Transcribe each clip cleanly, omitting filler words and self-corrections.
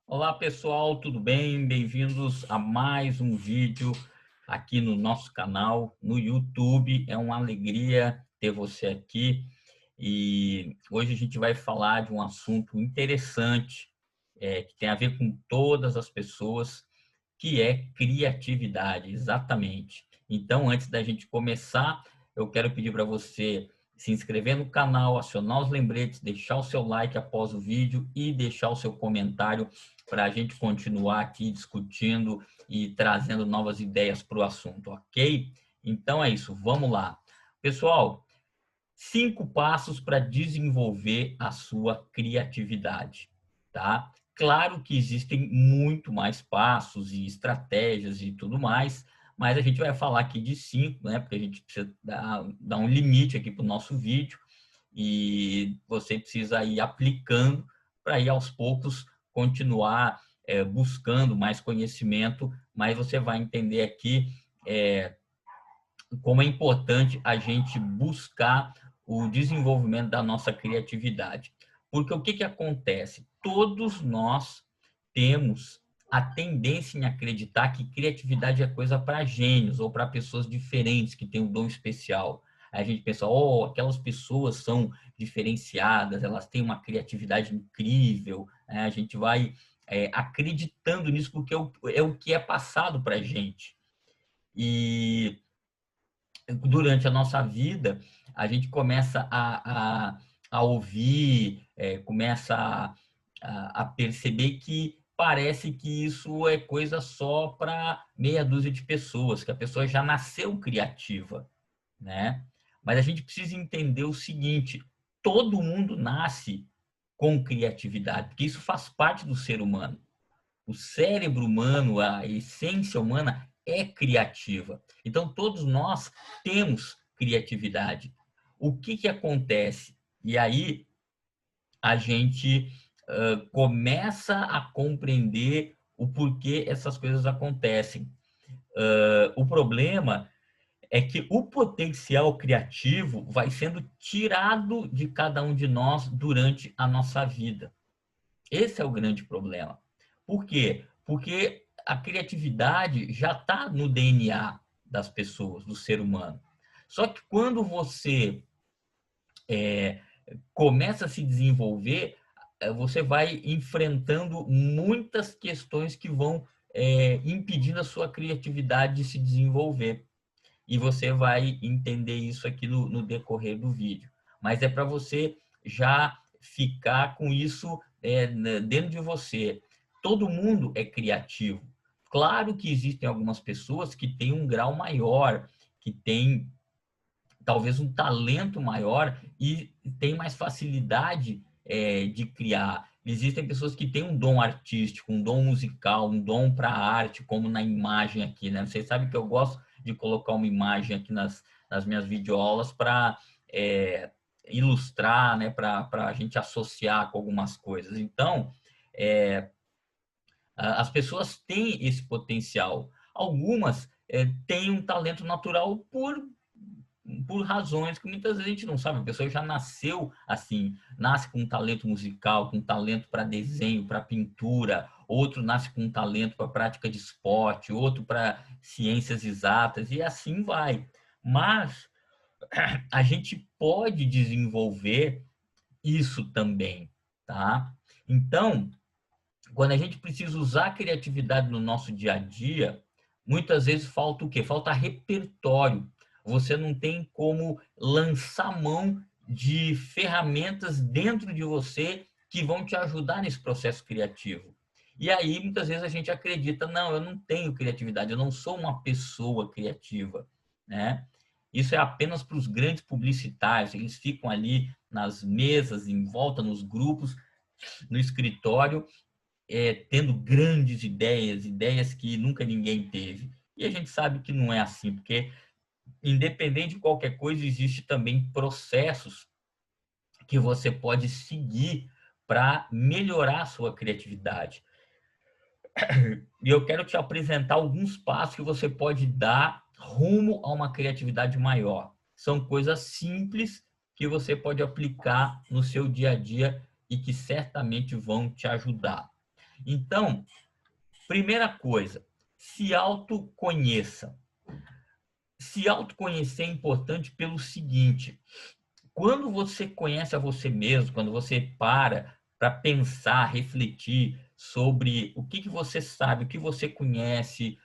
Olá pessoal, tudo bem? Bem-vindos a mais um vídeo aqui no nosso canal no YouTube. É uma alegria ter você aqui e hoje a gente vai falar de um assunto interessante, que tem a ver com todas as pessoas, que é criatividade, exatamente. Então, antes da gente começar, eu quero pedir para você se inscrever no canal, acionar os lembretes, deixar o seu like após o vídeo e deixar o seu comentário para a gente continuar aqui discutindo e trazendo novas ideias para o assunto, ok? Então é isso, vamos lá. Pessoal, 5 passos para desenvolver a sua criatividade, tá? Claro que existem muito mais passos e estratégias e tudo mais, mas a gente vai falar aqui de 5, né? Porque a gente precisa dar um limite aqui para o nosso vídeo e você precisa ir aplicando para ir aos poucos continuar buscando mais conhecimento, mas você vai entender aqui é, como é importante a gente buscar o desenvolvimento da nossa criatividade. Porque o que acontece? Todos nós temos a tendência em acreditar que criatividade é coisa para gênios ou para pessoas diferentes que têm um dom especial. Aí a gente pensa, oh, aquelas pessoas são diferenciadas, elas têm uma criatividade incrível. A gente vai acreditando nisso porque é o que é passado para a gente. E durante a nossa vida, a gente começa a ouvir, começa a perceber que parece que isso é coisa só para meia dúzia de pessoas, que a pessoa já nasceu criativa, né? Mas a gente precisa entender o seguinte: todo mundo nasce com criatividade, porque isso faz parte do ser humano. O cérebro humano, a essência humana é criativa. Então, todos nós temos criatividade. O que acontece? E aí a gente começa a compreender o porquê essas coisas acontecem. O problema é que o potencial criativo vai sendo tirado de cada um de nós durante a nossa vida. Esse é o grande problema. Por quê? Porque a criatividade já está no DNA das pessoas, do ser humano. Só que quando você começa a se desenvolver, você vai enfrentando muitas questões que vão impedindo a sua criatividade de se desenvolver. E você vai entender isso aqui no decorrer do vídeo. Mas é para você já ficar com isso dentro de você. Todo mundo é criativo. Claro que existem algumas pessoas que têm um grau maior, que têm talvez um talento maior e tem mais facilidade de criar. Existem pessoas que têm um dom artístico, um dom musical, um dom para arte, como na imagem aqui, né? Vocês sabem que eu gosto de colocar uma imagem aqui nas minhas videoaulas para ilustrar, né? Para a gente associar com algumas coisas. Então, é, as pessoas têm esse potencial. Algumas têm um talento natural por razões que muitas vezes a gente não sabe. A pessoa já nasceu assim, nasce com um talento musical, com um talento para desenho, para pintura, outro nasce com um talento para prática de esporte, outro para ciências exatas, e assim vai. Mas a gente pode desenvolver isso também, tá? Então, quando a gente precisa usar a criatividade no nosso dia a dia, muitas vezes falta o quê? Falta repertório. Você não tem como lançar mão de ferramentas dentro de você que vão te ajudar nesse processo criativo. E aí, muitas vezes, a gente acredita, não, eu não tenho criatividade, eu não sou uma pessoa criativa, né? Isso é apenas para os grandes publicitários, eles ficam ali nas mesas, em volta, nos grupos, no escritório, tendo grandes ideias, ideias que nunca ninguém teve. E a gente sabe que não é assim, porque independente de qualquer coisa, existe também processos que você pode seguir para melhorar a sua criatividade. E eu quero te apresentar alguns passos que você pode dar rumo a uma criatividade maior. São coisas simples que você pode aplicar no seu dia a dia e que certamente vão te ajudar. Então, primeira coisa, se autoconheça. Se autoconhecer é importante pelo seguinte: quando você conhece a você mesmo, quando você para pensar, refletir sobre o que você sabe, o que você conhece,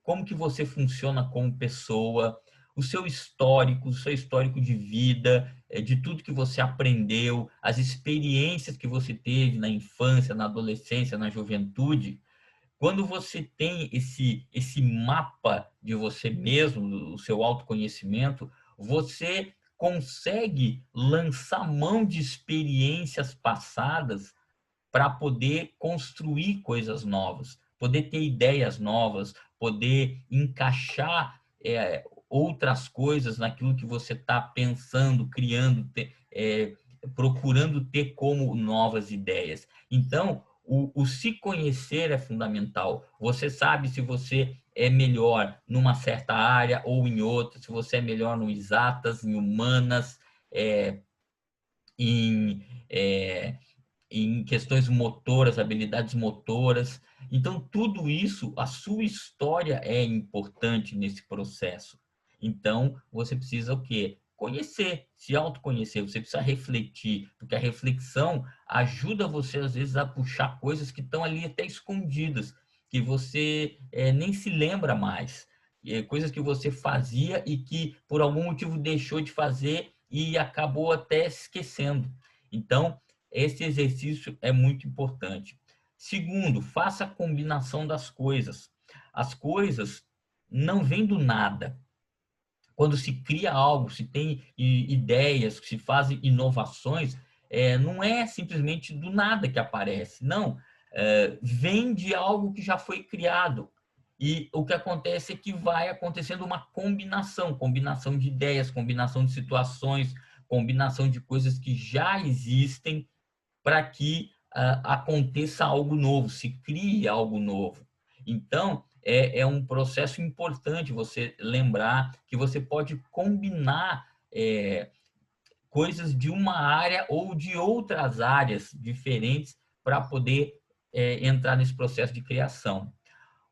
como que você funciona como pessoa, o seu histórico de vida, de tudo que você aprendeu, as experiências que você teve na infância, na adolescência, na juventude. Quando você tem esse mapa de você mesmo, o seu autoconhecimento, você consegue lançar mão de experiências passadas para poder construir coisas novas, poder ter ideias novas, poder encaixar outras coisas naquilo que você está pensando, criando, procurando ter como novas ideias. Então, o se conhecer é fundamental. Você sabe se você é melhor numa certa área ou em outra, se você é melhor no exatas, em humanas, em, é, em questões motoras, habilidades motoras. Então, tudo isso, a sua história é importante nesse processo. Então, você precisa o quê? Conhecer, se autoconhecer, você precisa refletir, porque a reflexão ajuda você, às vezes, a puxar coisas que estão ali até escondidas, que você nem se lembra mais. Coisas que você fazia e que, por algum motivo, deixou de fazer e acabou até esquecendo. Então, esse exercício é muito importante. Segundo, faça a combinação das coisas. As coisas não vêm do nada. Quando se cria algo, se tem ideias, se fazem inovações, não é simplesmente do nada que aparece. Não, vem de algo que já foi criado. E o que acontece é que vai acontecendo uma combinação de ideias, combinação de situações, combinação de coisas que já existem para que aconteça algo novo, se crie algo novo. Então, é um processo importante você lembrar que você pode combinar coisas de uma área ou de outras áreas diferentes para poder entrar nesse processo de criação.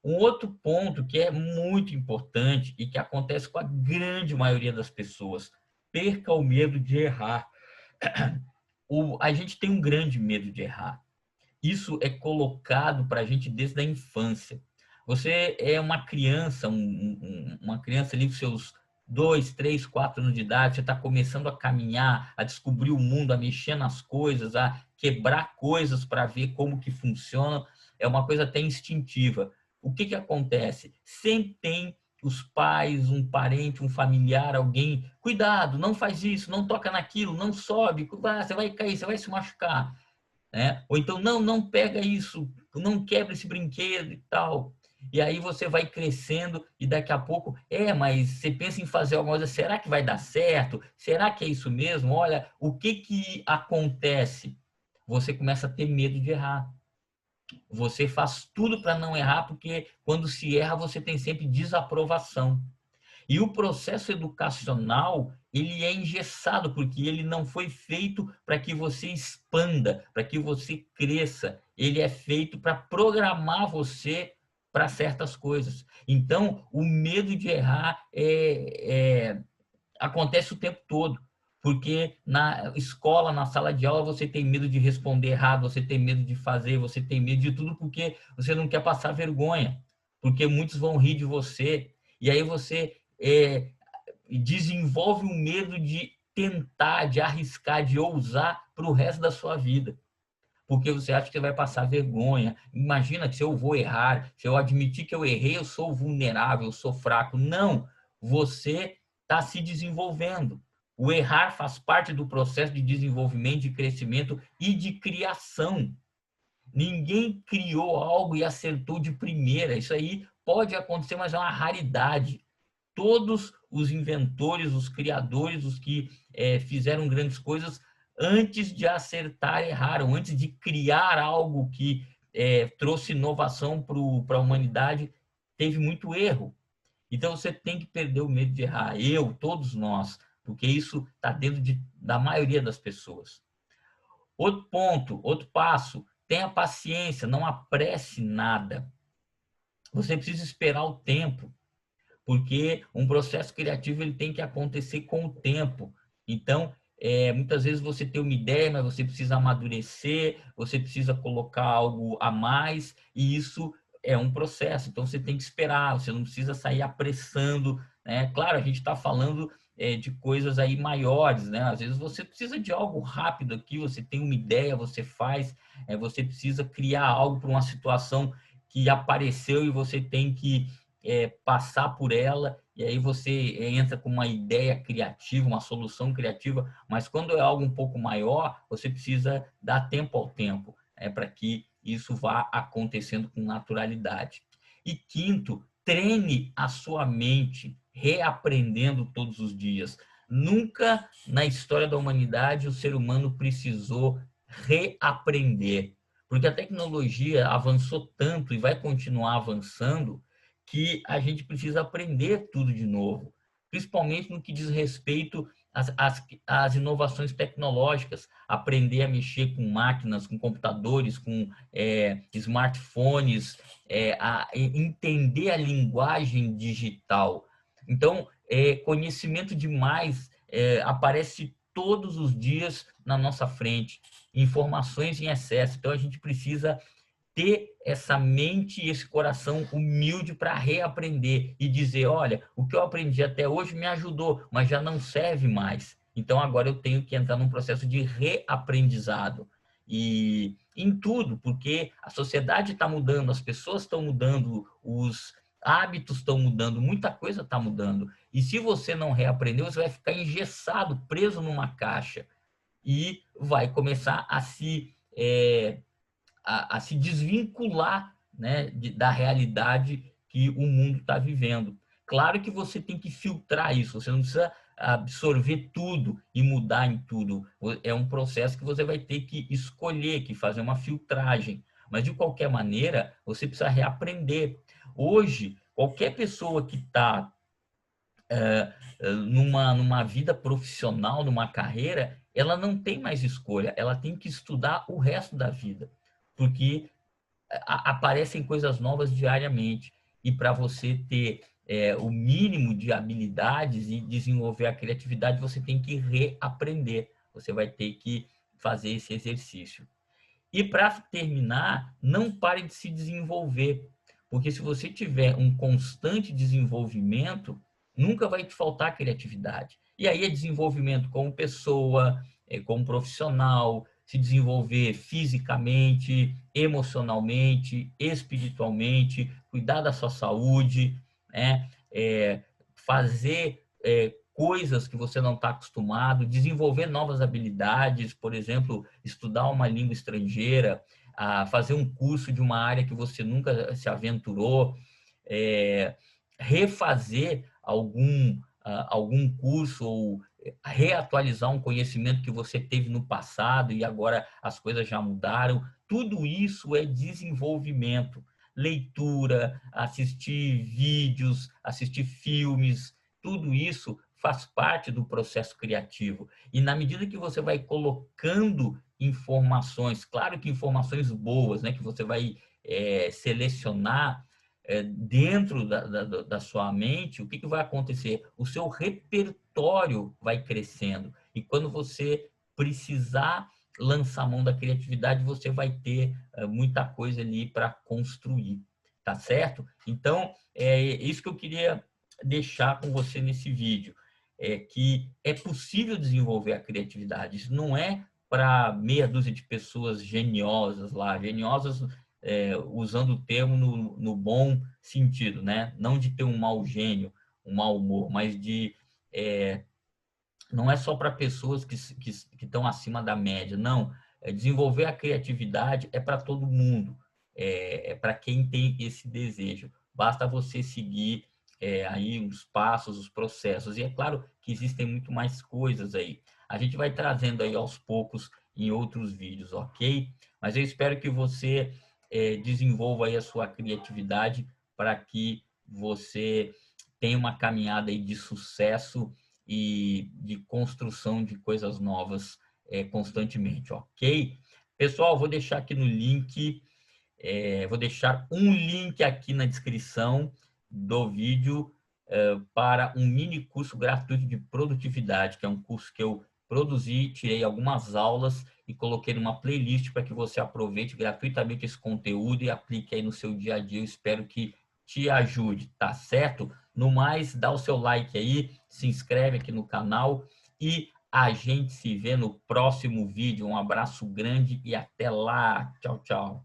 Um outro ponto que é muito importante e que acontece com a grande maioria das pessoas: perca o medo de errar. A gente tem um grande medo de errar. Isso é colocado para a gente desde a infância. Você é uma criança, uma criança ali com seus 2, 3, 4 anos de idade, você está começando a caminhar, a descobrir o mundo, a mexer nas coisas, a quebrar coisas para ver como que funciona. É uma coisa até instintiva. O que que acontece? Sempre tem os pais, um parente, um familiar, alguém, cuidado, não faz isso, não toca naquilo, não sobe, você vai cair, você vai se machucar, né? Ou então, não pega isso, não quebra esse brinquedo e tal. E aí você vai crescendo e daqui a pouco, mas você pensa em fazer alguma coisa, será que vai dar certo? Será que é isso mesmo? Olha, o que que acontece? Você começa a ter medo de errar. Você faz tudo para não errar, porque quando se erra, você tem sempre desaprovação. E o processo educacional, ele é engessado, porque ele não foi feito para que você expanda, para que você cresça. Ele é feito para programar você para certas coisas. Então, o medo de errar acontece o tempo todo. Porque na escola, na sala de aula, você tem medo de responder errado, você tem medo de fazer, você tem medo de tudo porque você não quer passar vergonha. Porque muitos vão rir de você. E aí você desenvolve um medo de tentar, de arriscar, de ousar para o resto da sua vida. Porque você acha que você vai passar vergonha. Imagina que se eu vou errar, se eu admitir que eu errei, eu sou vulnerável, eu sou fraco. Não, você está se desenvolvendo. O errar faz parte do processo de desenvolvimento, de crescimento e de criação. Ninguém criou algo e acertou de primeira. Isso aí pode acontecer, mas é uma raridade. Todos os inventores, os criadores, os que fizeram grandes coisas, antes de acertar, erraram. Antes de criar algo que trouxe inovação para a humanidade, teve muito erro. Então, você tem que perder o medo de errar. Todos nós, porque isso está dentro da maioria das pessoas. Outro ponto, outro passo, tenha paciência, não apresse nada. Você precisa esperar o tempo, porque um processo criativo ele tem que acontecer com o tempo. Então, muitas vezes você tem uma ideia, mas você precisa amadurecer, você precisa colocar algo a mais, e isso é um processo. Então, você tem que esperar, você não precisa sair apressando, né? Claro, a gente está falando de coisas aí maiores, né? Às vezes você precisa de algo rápido aqui, você tem uma ideia, você faz, você precisa criar algo para uma situação que apareceu e você tem que passar por ela, e aí você entra com uma ideia criativa, uma solução criativa, mas quando é algo um pouco maior, você precisa dar tempo ao tempo, para que isso vá acontecendo com naturalidade. E quinto, treine a sua mente, reaprendendo todos os dias. Nunca na história da humanidade o ser humano precisou reaprender, porque a tecnologia avançou tanto e vai continuar avançando que a gente precisa aprender tudo de novo, principalmente no que diz respeito às inovações tecnológicas, aprender a mexer com máquinas, com computadores, com smartphones, a entender a linguagem digital. Então, conhecimento demais aparece todos os dias na nossa frente, informações em excesso. Então, a gente precisa ter essa mente e esse coração humilde para reaprender e dizer, olha, o que eu aprendi até hoje me ajudou, mas já não serve mais. Então agora eu tenho que entrar num processo de reaprendizado. E em tudo, porque a sociedade está mudando, as pessoas estão mudando, os hábitos estão mudando, muita coisa está mudando. E se você não reaprender, você vai ficar engessado, preso numa caixa e vai começar a se desvincular, né, da realidade que o mundo está vivendo. Claro que você tem que filtrar isso, você não precisa absorver tudo e mudar em tudo. É um processo que você vai ter que escolher, que fazer uma filtragem. Mas, de qualquer maneira, você precisa reaprender. Hoje, qualquer pessoa que está numa vida profissional, numa carreira, ela não tem mais escolha, ela tem que estudar o resto da vida, porque aparecem coisas novas diariamente. E para você ter o mínimo de habilidades e desenvolver a criatividade, você tem que reaprender. Você vai ter que fazer esse exercício. E para terminar, não pare de se desenvolver, porque se você tiver um constante desenvolvimento, nunca vai te faltar criatividade. E aí é desenvolvimento como pessoa, como profissional, se desenvolver fisicamente, emocionalmente, espiritualmente, cuidar da sua saúde, né? Fazer coisas que você não está acostumado, desenvolver novas habilidades, por exemplo, estudar uma língua estrangeira, fazer um curso de uma área que você nunca se aventurou, refazer algum curso ou reatualizar um conhecimento que você teve no passado e agora as coisas já mudaram. Tudo isso é desenvolvimento. Leitura, assistir vídeos, assistir filmes, tudo isso faz parte do processo criativo. E na medida que você vai colocando informações, claro que informações boas, né, que você vai selecionar dentro da sua mente, o que vai acontecer? O seu repertório vai crescendo. E quando você precisar lançar a mão da criatividade, você vai ter muita coisa ali para construir, tá certo? Então, é isso que eu queria deixar com você nesse vídeo, que é possível desenvolver a criatividade. Isso não é para meia dúzia de pessoas geniosas lá, geniosas usando o termo no bom sentido, né? Não de ter um mau gênio, um mau humor, mas não é só para pessoas que estão acima da média, não. Desenvolver a criatividade é para todo mundo, para quem tem esse desejo. Basta você seguir aí os passos, os processos. E é claro que existem muito mais coisas aí. A gente vai trazendo aí aos poucos em outros vídeos, ok? Mas eu espero que você desenvolva aí a sua criatividade para que você tenha uma caminhada aí de sucesso e de construção de coisas novas constantemente, ok? Pessoal, vou deixar aqui no link, vou deixar um link aqui na descrição do vídeo para um mini curso gratuito de produtividade, que é um curso que eu produzi, tirei algumas aulas e coloquei numa playlist para que você aproveite gratuitamente esse conteúdo e aplique aí no seu dia a dia. Eu espero que te ajude, tá certo? No mais, dá o seu like aí, se inscreve aqui no canal e a gente se vê no próximo vídeo. Um abraço grande e até lá. Tchau, tchau.